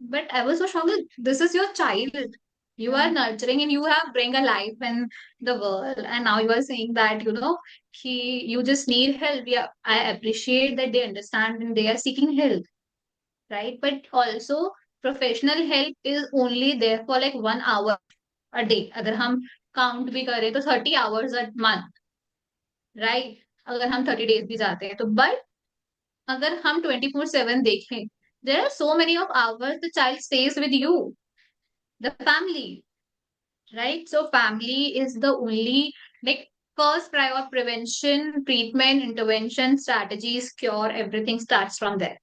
But I was so shocked that this is your child. You are nurturing and you have bring a life in the world, and now you are saying that you just need help. Yeah, I appreciate that they understand and they are seeking help, right? But also professional help is only there for like 1 hour a day. अगर हम काउंट भी करें तो 30 hours a month, राइट? अगर हम 30 days भी जाते हैं तो, बट अगर हम 24/7 देखें, there are so many of hours the child stage with you, the family, right? So family is the only, like, first prior prevention, treatment, intervention, strategies, cure, everything starts from there.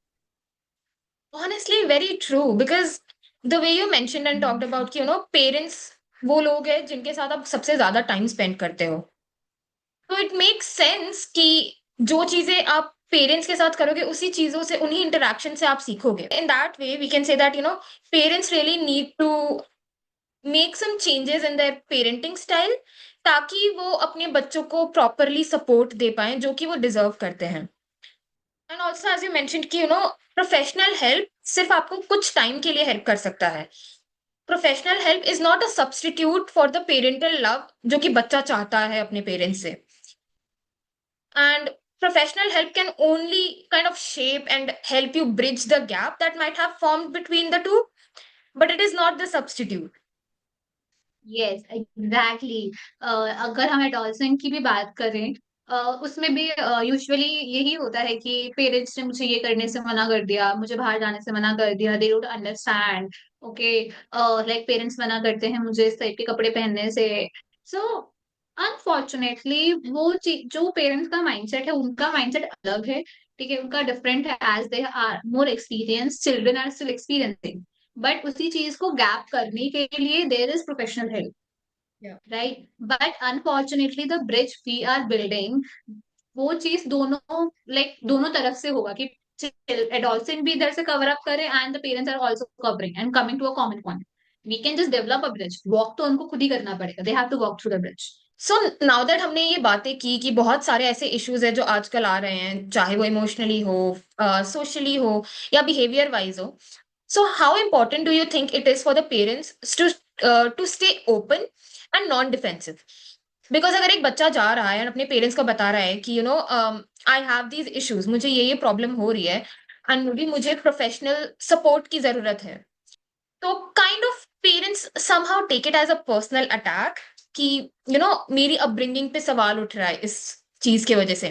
Honestly, very true. Because the way you mentioned and talked about कि parents वो लोग हैं जिनके साथ आप सबसे ज्यादा टाइम स्पेंड करते हो, तो इट मेक्स सेंस कि जो चीजें आप पेरेंट्स के साथ करोगे उसी चीजों से, उन्हीं इंटरेक्शन से आप सीखोगे. In that way we can say that parents really need to make some changes in their parenting style, ताकि वो अपने बच्चों को प्रॉपरली सपोर्ट दे पाए जो कि वो डिजर्व करते हैं. And also as you mention कि प्रोफेशनल हेल्प सिर्फ आपको कुछ टाइम के लिए हेल्प कर सकता है. Professional help is not a substitute for the parental love जो कि बच्चा चाहता है अपने पेरेंट्स से. And professional help can only kind of shape and help you bridge the gap that might have formed between the two, but it is not the substitute. Yes exactly. अगर हम एडोलसेंट की भी बात करें, उसमें भी यूजुअली यही होता है कि पेरेंट्स ने मुझे ये करने से मना कर दिया, मुझे बाहर जाने से मना कर दिया, they don't understand. Okay, like parents मना करते हैं मुझे इस टाइप के कपड़े पहनने से. सो अनफॉर्चुनेटली वो जो पेरेंट्स का माइंडसेट है उनका माइंडसेट अलग है. ठीक है, उनका डिफरेंट है, as they are more experience, children are still experiencing. But उसी चीज को गैप करने के लिए there is professional help, Yeah. Right? But unfortunately the bridge we are building, वो चीज दोनों, लाइक दोनों तरफ से होगा कि एडोलसेंट भी इधर से कवर अप करे and the parents are also covering and coming to a common point. We can just develop a bridge, walk तो उनको खुद ही करना पड़ेगा, they have to walk through the bridge. So now that हमने ये बातें की कि बहुत सारे ऐसे इश्यूज है जो आजकल आ रहे हैं, चाहे वो इमोशनली हो, सोशली हो, या बिहेवियर वाइज हो. So how important do you think it is for the parents to stay open and non defensive? Because अगर एक बच्चा जा रहा है और अपने पेरेंट्स को बता रहा है कि आई हैव दीज इश्यूज, मुझे ये प्रॉब्लम हो रही है एंड भी मुझे प्रोफेशनल सपोर्ट की जरूरत है, तो kind of parents somehow take it as a personal attack कि मेरी अपब्रिंगिंग पे सवाल उठ रहा है इस चीज की वजह से.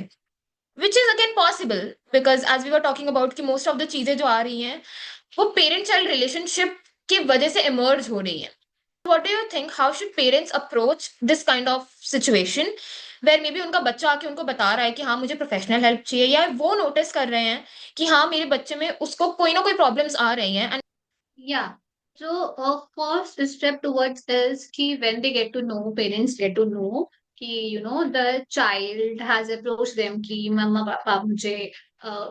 Which is again possible because as we were talking about कि मोस्ट ऑफ द चीजें जो आ रही हैं वो पेरेंट चाइल्ड रिलेशनशिप की वजह से इमर्ज हो रही हैं. What do you think? How should parents approach this kind of situation where maybe उनका बच्चा आके उनको बता रहा है कि हाँ मुझे प्रोफेशनल हेल्प चाहिए, या वो नोटिस कर रहे हैं कि हाँ मेरे बच्चे में उसको कोई ना कोई प्रॉब्लम्स आ रही हैं and Yeah. So, first step towards is ki when they get to know, parents get to know कि the child has approached them कि मम्मा पापा मुझे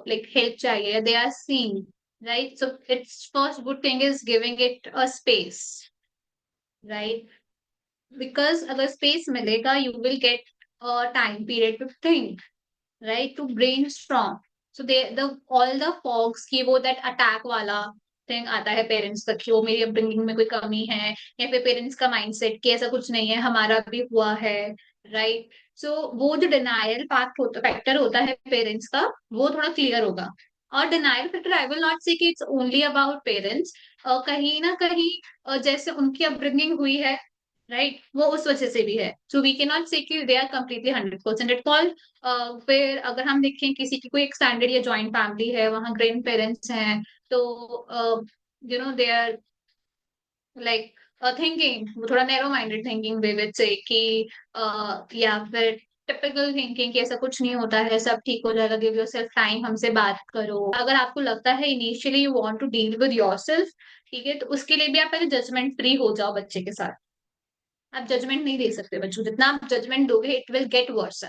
like help चाहिए, they are seeing, right? So its first good thing is giving it a space, right? Because अगर space मिलेगा, you will get a time period to think, right? To brainstorm. So the all the fogs की वो that attack वाला थिंग आता है पेरेंट्स तक कि वो मेरी अपब्रिंगिंग में कोई कमी है, या फिर पेरेंट्स का माइंडसेट कि ऐसा कुछ नहीं है, हमारा भी हुआ है, राइट? सो वो जो डिनायल फैक्टर होता है पेरेंट्स का, वो थोड़ा क्लियर होगा. और denial factor I will not say कि इट्स ओनली अबाउट पेरेंट्स, कहीं ना कहीं जैसे उनकी अपब्रिंगिंग हुई है, राइट, वो उस वजह से भी है. So we can not say कि they are completely 100% at all. फिर अगर हम देखें किसी की कोई एक्सटेंडेड या जॉइंट फैमिली है, वहाँ ग्रैंड पेरेंट्स हैं, तो दे आर लाइक थिंकिंग, वो थोड़ा narrow minded thinking way with से कि या फिर टिपिकल थिंकिंग कि ऐसा कुछ नहीं होता है, सब ठीक हो जाएगा, गिव योरसेल्फ टाइम, हमसे बात करो. अगर आपको लगता है initially you want to deal with yourself, ठीक है, तो उसके लिए भी आप पहले जजमेंट फ्री हो जाओ बच्चे के साथ. आप जजमेंट नहीं दे सकते बच्चों, जितना आप जजमेंट दोगे it will get worse,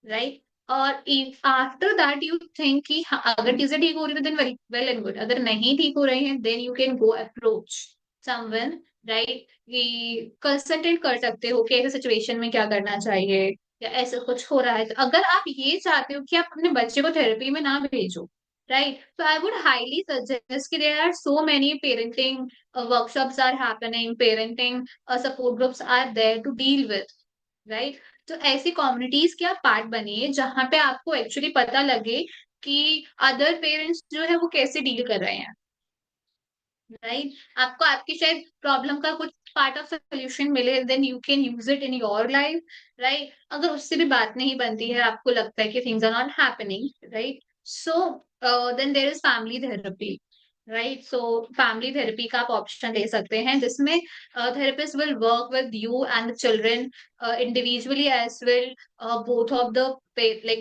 right? और आफ्टर दैट यू थिंक कि हाँ, अगर चीजें ठीक हो रही है देन वेल एंड गुड, अगर नहीं ठीक हो रही हैं then you can go approach someone, right? कि कंसल्टेंट कर सकते हो कि ऐसे सिचुएशन में क्या करना चाहिए, या ऐसा कुछ हो रहा है. तो अगर आप ये चाहते हो कि आप अपने बच्चे को थेरेपी में ना भेजो, राइट, तो आई वुड हाईली सजेस्ट कि there are so many parenting workshops are happening, parenting support groups are there to deal with, right? तो ऐसी कम्युनिटीज के आप पार्ट बनिए जहां पे आपको एक्चुअली पता लगे कि अदर पेरेंट्स जो है वो कैसे डील कर रहे हैं, राइट? आपको आपकी शायद प्रॉब्लम का कुछ पार्ट ऑफ सोल्यूशन मिले, then you can use it in your life, right? अगर उससे भी बात नहीं बनती है, आपको लगता है कि things are not happening, right, so then there is family therapy, right? So family therapy का आप ऑप्शन ले सकते हैं, जिसमें therapist will work with you and the children individually as well, both of the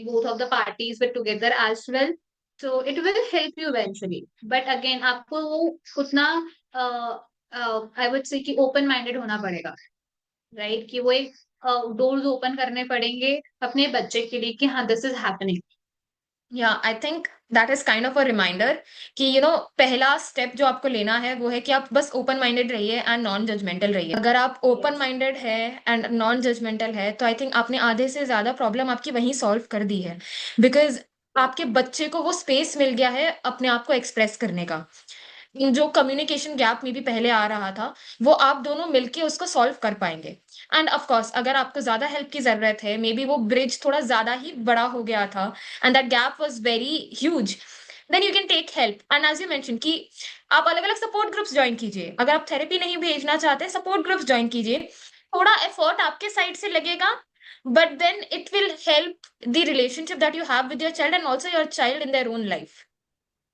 both of the parties with together as well. So it will help you eventually, but again आपको वो उतना आई वुड से कि ओपन माइंडेड होना पड़ेगा, राइट? कि वो एक डोर्स ओपन करने पड़ेंगे अपने बच्चे के लिए कि हाँ, दिस इज हैपनिंग। या I think that is kind of a reminder कि पहला स्टेप जो आपको लेना है वो है कि आप बस ओपन माइंडेड रहिए एंड नॉन जजमेंटल रहिए। अगर आप ओपन यस, माइंडेड है एंड नॉन जजमेंटल है तो आई थिंक आपने आधे से ज्यादा प्रॉब्लम आपकी वहीं सॉल्व कर दी है, बिकॉज आपके बच्चे को वो स्पेस मिल गया है अपने आप को एक्सप्रेस करने का। जो कम्युनिकेशन गैप में भी पहले आ रहा था वो आप दोनों मिलके उसको सॉल्व कर पाएंगे। एंड ऑफ कोर्स अगर आपको ज्यादा हेल्प की जरूरत है, मे बी वो ब्रिज थोड़ा ज्यादा ही बड़ा हो गया था and that gap was very huge, then you can take help. And as you mention कि आप अलग अलग सपोर्ट ग्रुप्स ज्वाइन कीजिए। अगर आप थेरेपी नहीं भेजना चाहते, सपोर्ट ग्रुप्स ज्वाइन कीजिए। थोड़ा एफर्ट आपके साइड से लगेगा, but then it will help the relationship that you have with your child and also your child in their own life.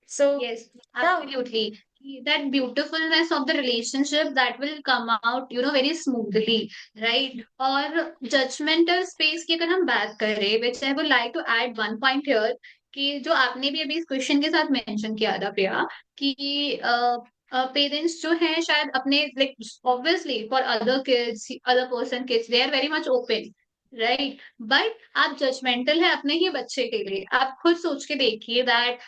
So yes, yeah. absolutely. That beautifulness of the relationship that will come out, very smoothly, right? और judgmental space की अगर हम बात करें, which I would like to add one point here, कि जो आपने भी अभी इस क्वेश्चन के साथ मेंशन किया था प्रिया, कि पेरेंट्स जो हैं शायद अपने like obviously for other kids, other person kids, they are very much open, right? But आप जजमेंटल है अपने ही बच्चे के लिए। आप खुद सोच के देखिए that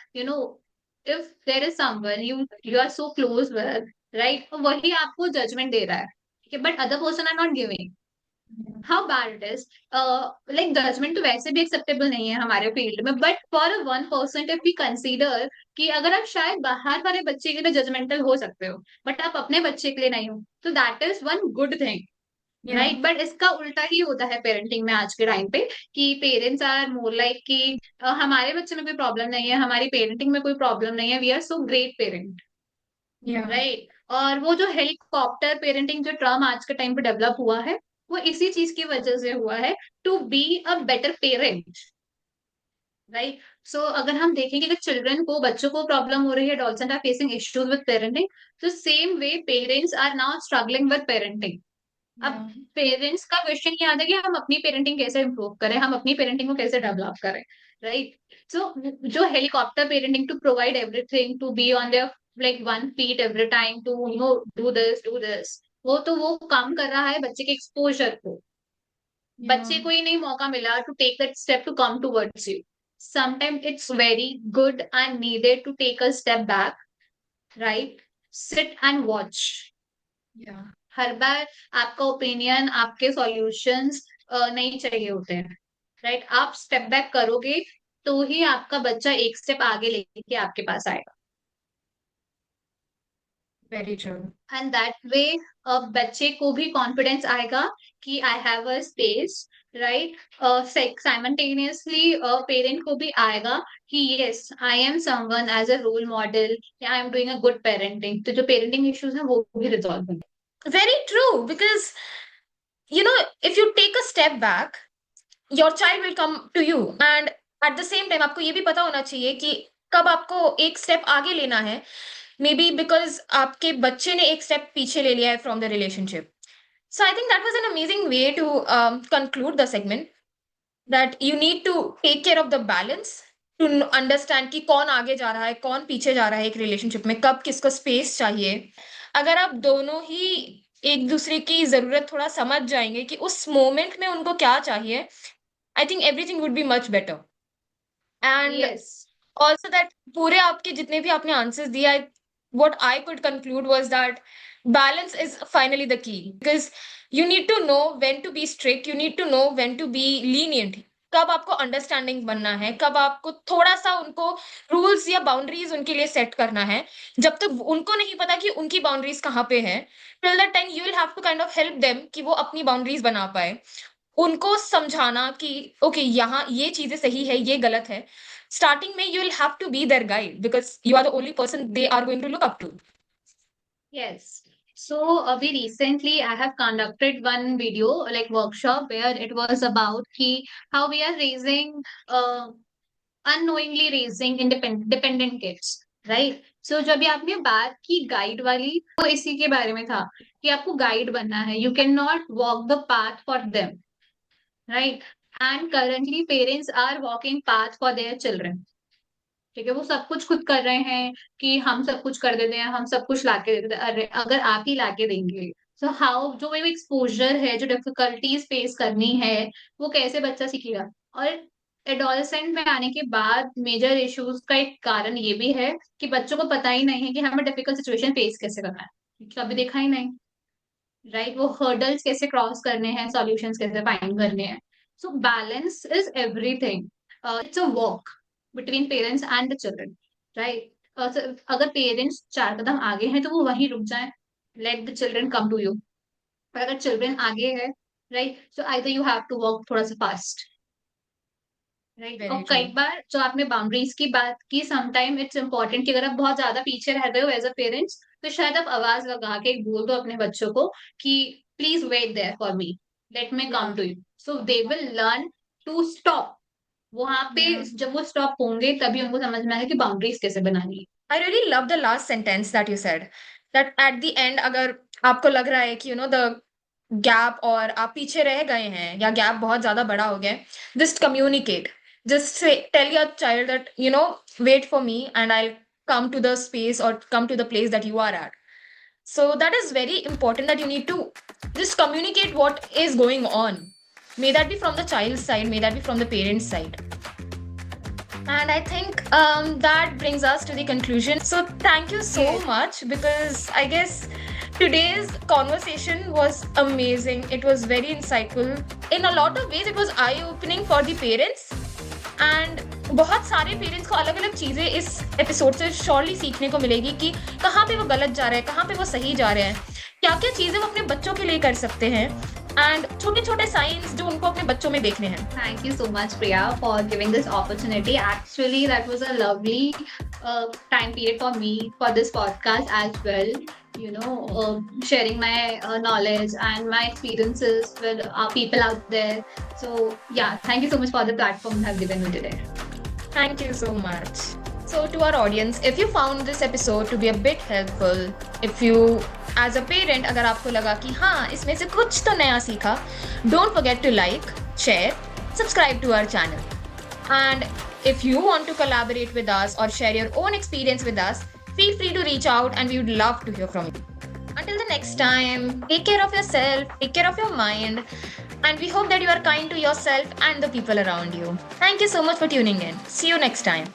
if there is someone you are so close with, right? तो वही आपको जजमेंट दे रहा है, ठीक है, but other person are not giving. How bad it is, like judgement तो वैसे भी एक्सेप्टेबल नहीं है हमारे फील्ड में, but for one percent if we consider कि अगर आप शायद बाहर वाले बच्चे के लिए जजमेंटल हो सकते हो बट आप अपने बच्चे के लिए नहीं हो, तो that is one good thing, Yeah. Right? But इसका उल्टा ही होता है पेरेंटिंग में आज के टाइम पे, कि पेरेंट्स आर मोर लाइक कि हमारे बच्चे में कोई प्रॉब्लम नहीं है, हमारी पेरेंटिंग में कोई प्रॉब्लम नहीं है, we are so great parent, Yeah. Right? और वो जो हेलीकॉप्टर पेरेंटिंग जो टर्म आज के टाइम पे डेवलप हुआ है, वो इसी चीज की वजह से हुआ है, to be a better parent, right? So अगर हम देखेंगे कि चिल्ड्रन को, बच्चों को प्रॉब्लम हो रही है, adolescent are facing issues with parenting, तो same way parents are now struggling with parenting. अब Yeah. पेरेंट्स का क्वेश्चन ये आता है कि हम अपनी पेरेंटिंग कैसे इम्प्रूव करें, हम अपनी पेरेंटिंग को कैसे डेवलप करें, राइट? सो जो helicopter parenting, to provide everything, to be on there like one feet every time, to do this, वो काम कर रहा है बच्चे के एक्सपोजर को। Yeah. बच्चे को ही नहीं मौका मिला to take that step to come towards you. Sometime it's very good and needed to take a step back, right? Sit and watch. Yeah. हर बार आपका ओपिनियन, आपके सॉल्यूशंस नहीं चाहिए होते हैं, राइट? आप स्टेप बैक करोगे तो ही आपका बच्चा एक स्टेप आगे लेके आपके पास आएगा, Very true. And that way बच्चे को भी कॉन्फिडेंस आएगा कि I have a space, right? Simultaneously parent को भी आएगा कि yes, I am someone as a role model, I am doing a good parenting, तो जो पेरेंटिंग इश्यूज है वो भी रिजॉल्व होंगे। Very true. Because, if you take a step back, your child will come to you. And at the same time, आपको ये भी पता होना चाहिए कि कब आपको एक स्टेप आगे लेना है। मे बी बिकॉज आपके बच्चे ने एक स्टेप पीछे ले लिया है from the relationship. So I think that was an amazing way to conclude the segment. That you need to take care of the balance to understand कि कौन आगे जा रहा है, कौन पीछे जा रहा है एक रिलेशनशिप में, कब किसको स्पेस चाहिए। अगर आप दोनों ही एक दूसरे की जरूरत थोड़ा समझ जाएंगे कि उस मोमेंट में उनको क्या चाहिए, I think everything would be much better. And yes, also that पूरे आपके जितने भी आपने आंसर्स दिया, what I could conclude was that balance is finally the key, because you need to know when to be strict, you need to know when to be lenient, कब आपको अंडरस्टैंडिंग बनना है, कब आपको थोड़ा सा उनको रूल्स या बाउंड्रीज उनके लिए सेट करना है। जब तक उनको नहीं पता कि उनकी बाउंड्रीज कहाँ पे है, till that time you will have to kind of help them कि वो अपनी बाउंड्रीज बना पाए। उनको समझाना कि ओके यहाँ ये चीजें सही है, ये गलत है। स्टार्टिंग में you will have to be their guide because you are the only person they are going to look up to. yes. So we recently I have conducted one video like workshop where it was about how we are raising uh, unknowingly raising dependent kids, right? So जब भी आपने बात की गाइड वाली, वो इसी के बारे में था कि आपको गाइड बनना है. You cannot walk the path for them, right? And currently parents are walking path for their children. ठीक है, वो सब कुछ खुद कर रहे हैं कि हम सब कुछ कर देते हैं, हम सब कुछ लाके दे देते हैं. अरे अगर आप ही लाके देंगे, सो हाउ, जो वो एक्सपोजर है, जो डिफिकल्टीज फेस करनी है, वो कैसे बच्चा सीखेगा? और एडोलसेंट में आने के बाद मेजर इश्यूज का एक कारण ये भी है कि बच्चों को पता ही नहीं है कि हमें डिफिकल्ट सिचुएशन फेस कैसे करना है, कभी देखा ही नहीं, राइट? वो हर्डल्स कैसे क्रॉस करने हैं, सॉल्यूशंस कैसे फाइंड करने हैं. So balance is everything. It's a walk between parents and the children, right? अगर पेरेंट्स 4 कदम आगे हैं तो वो वहीं रुक जाएं, let the children come to you. पर अगर चिल्ड्रन आगे है, right, so either you have to walk थोड़ा सा फास्ट, राइट? और Very कई true. बार जो आपने बाउंड्रीज की बात की, समटाइम इट्स इम्पोर्टेंट कि अगर आप बहुत ज्यादा पीछे रह गए हो एज अ पेरेंट्स, तो शायद आप आवाज लगा के बोल दो अपने बच्चों को कि please wait there for me, let me come Yeah. To you. So they will learn to stop. वहां पे Yeah. जब वो स्टॉप होंगे तभी उनको समझ में आएगा कि बाउंड्रीज कैसे बनानी है. I really love the last sentence that you said. That at the end, अगर आपको लग रहा है कि the gap और आप पीछे रह गए हैं या gap बहुत ज़्यादा बड़ा हो गया है, just communicate. Just say, tell your child that, wait for me and I'll come to the space or come to the place that you are at. So that is very important that you need to just communicate what is going on. May that be from the child's side, may that be from the parent's side. And I think that brings us to the conclusion. So thank you so Yes. much, because I guess today's conversation was amazing. It was very insightful. In a lot of ways, it was eye-opening for the parents. And बहुत सारे पेरेंट्स को अलग अलग चीज़ें इस एपिसोड से श्योरली सीखने को मिलेगी कि कहाँ पे वो गलत जा रहे हैं, कहाँ पे वो सही जा रहे हैं, क्या क्या चीज़ें वो अपने बच्चों के लिए कर सकते हैं, एंड छोटे छोटे साइंस जो उनको अपने बच्चों में देखने हैं. Thank you so much, Priya, for giving this opportunity. Actually, that was a lovely time period for me for this podcast as well. Sharing my knowledge and my experiences with our people out there. So, yeah, thank you so much for the platform you have given me today. Thank you so much. So to our audience, if you found this episode to be a bit helpful, if you as a parent अगर आपको लगा कि हाँ इसमें से कुछ तो नया सीखा, don't forget to like, share, subscribe to our channel. And if you want to collaborate with us or share your own experience with us, feel free to reach out and we would love to hear from you. Until the next time, take care of yourself, take care of your mind, and we hope that you are kind to yourself and the people around you. Thank you so much for tuning in. See you next time.